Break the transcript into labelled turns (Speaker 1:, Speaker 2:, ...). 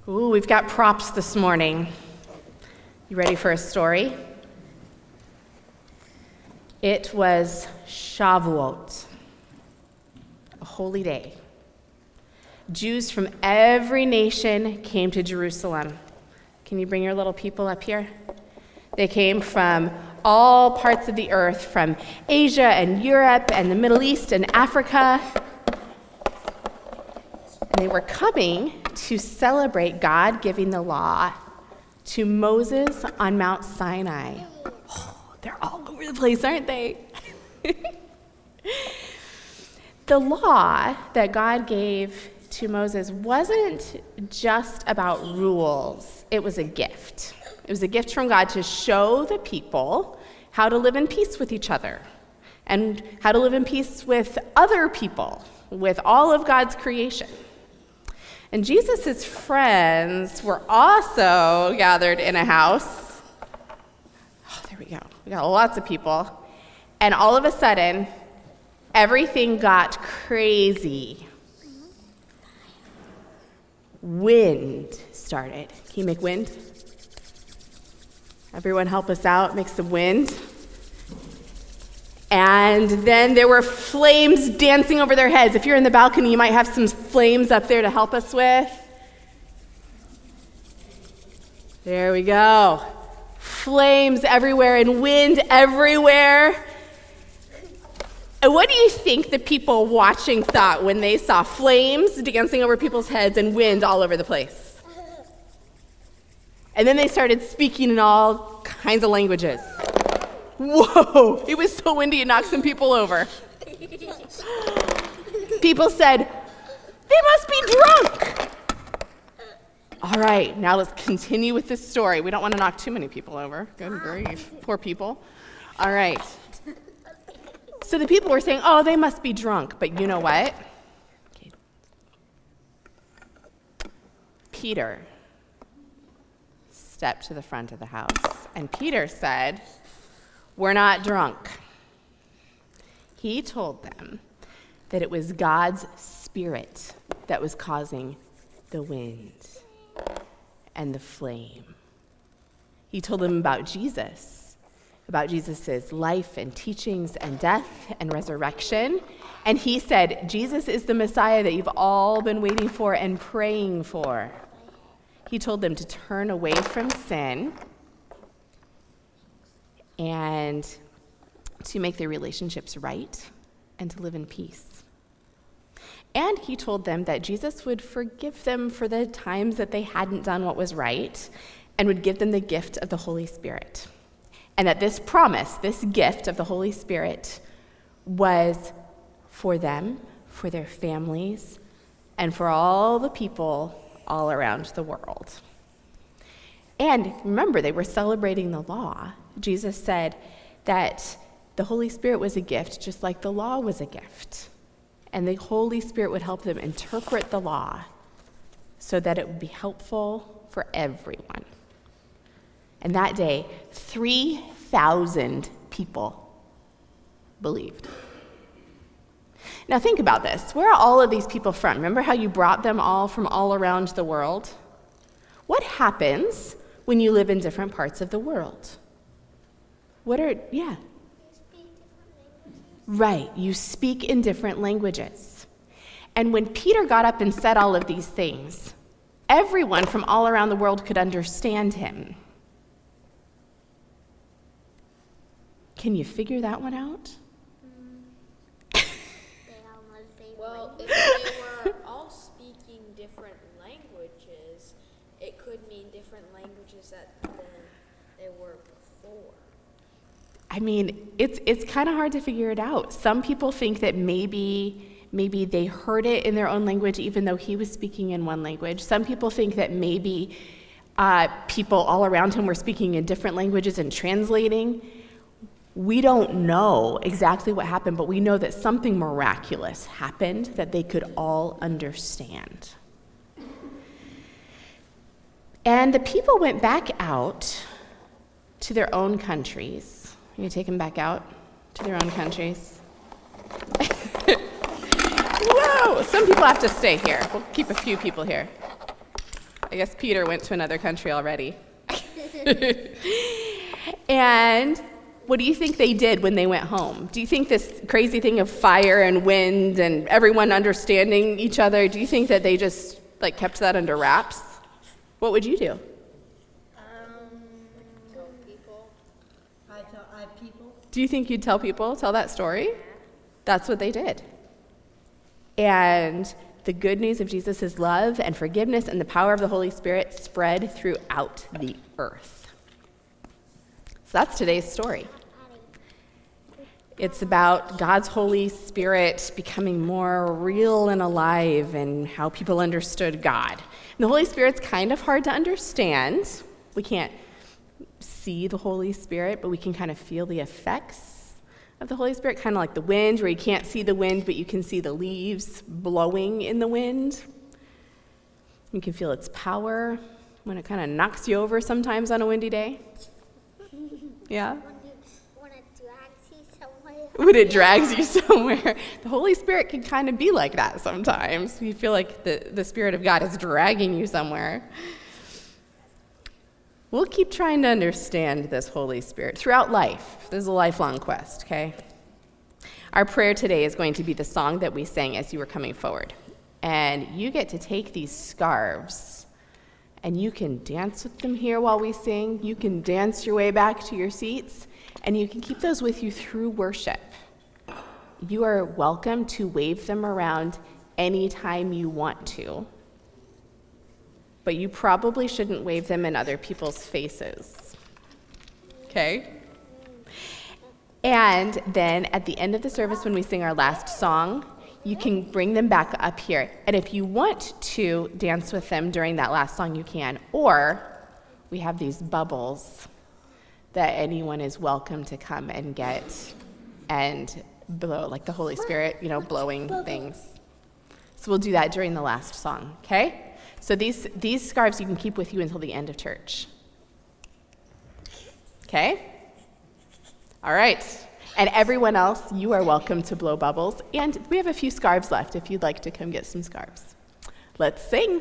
Speaker 1: Ooh, we've got props this morning. You ready for a story? It was Shavuot, a holy day. Jews from every nation came to Jerusalem. Can you bring your little people up here? They came from all parts of the earth, from Asia and Europe and the Middle East and Africa. And they were coming to celebrate God giving the law to Moses on Mount Sinai. Oh, they're all over the place, aren't they? The law that God gave to Moses wasn't just about rules. It was a gift. It was a gift from God to show the people how to live in peace with each other and how to live in peace with other people, with all of God's creation. And Jesus' friends were also gathered in a house. Oh, there we go. We got lots of people. And all of a sudden, everything got crazy. Wind started. Can you make wind? Everyone help us out, make some wind. And then there were flames dancing over their heads. If you're in the balcony, you might have some flames up there to help us with. There we go. Flames everywhere and wind everywhere. And what do you think the people watching thought when they saw flames dancing over people's heads and wind all over the place? And then they started speaking in all kinds of languages. Whoa, it was so windy it knocked some people over. People said, "They must be drunk." All right, now let's continue with this story. We don't want to knock too many people over. Good grief, poor people. All right. So the people were saying, "Oh, they must be drunk." But you know what? Okay. Peter stepped to the front of the house, and Peter said, "We're not drunk." He told them that it was God's Spirit that was causing the wind and the flame. He told them about Jesus' life and teachings and death and resurrection. And he said, Jesus is the Messiah that you've all been waiting for and praying for. He told them to turn away from sin and to make their relationships right and to live in peace. And he told them that Jesus would forgive them for the times that they hadn't done what was right and would give them the gift of the Holy Spirit. And that this promise, this gift of the Holy Spirit, was for them, for their families, and for all the people all around the world. And remember, they were celebrating the law. Jesus said that the Holy Spirit was a gift, just like the law was a gift. And the Holy Spirit would help them interpret the law so that it would be helpful for everyone. And that day, 3,000 people believed. Now think about this. Where are all of these people from? Remember how you brought them all from all around the world? What happens when you live in different parts of the world? Right, you speak in different languages. And when Peter got up and said all of these things, everyone from all around the world could understand him. Can you figure that one out?
Speaker 2: Well, if they were all speaking different languages, it could mean different languages than they were before.
Speaker 1: I mean, it's kind of hard to figure it out. Some people think that maybe they heard it in their own language even though he was speaking in one language. Some people think that maybe people all around him were speaking in different languages and translating. We don't know exactly what happened, but we know that something miraculous happened that they could all understand. And the people went back out to their own countries. You gonna take them back out to their own countries? Whoa! Some people have to stay here. We'll keep a few people here. I guess Peter went to another country already. And what do you think they did when they went home? Do you think this crazy thing of fire and wind and everyone understanding each other, do you think that they just kept that under wraps? What would you do?
Speaker 2: Tell people.
Speaker 3: I people.
Speaker 1: Do you think you'd tell that story? That's what they did. And the good news of Jesus' love and forgiveness and the power of the Holy Spirit spread throughout the earth. So that's today's story. It's about God's Holy Spirit becoming more real and alive and how people understood God. And the Holy Spirit's kind of hard to understand. We can't see the Holy Spirit, but we can kind of feel the effects of the Holy Spirit, kind of like the wind, where you can't see the wind, but you can see the leaves blowing in the wind. You can feel its power when it kind of knocks you over sometimes on a windy day. Yeah? When it drags you somewhere. The Holy Spirit can kind of be like that sometimes. You feel like the Spirit of God is dragging you somewhere. We'll keep trying to understand this Holy Spirit throughout life. This is a lifelong quest, okay? Our prayer today is going to be the song that we sang as you were coming forward. And you get to take these scarves, and you can dance with them here while we sing. You can dance your way back to your seats, and you can keep those with you through worship. You are welcome to wave them around anytime you want to. But you probably shouldn't wave them in other people's faces. Okay? And then at the end of the service, when we sing our last song, you can bring them back up here. And if you want to dance with them during that last song, you can. Or we have these bubbles that anyone is welcome to come and get and blow, like the Holy Spirit, blowing things. So we'll do that during the last song, okay? So these scarves you can keep with you until the end of church. Okay? All right. And everyone else, you are welcome to blow bubbles. And we have a few scarves left if you'd like to come get some scarves. Let's sing.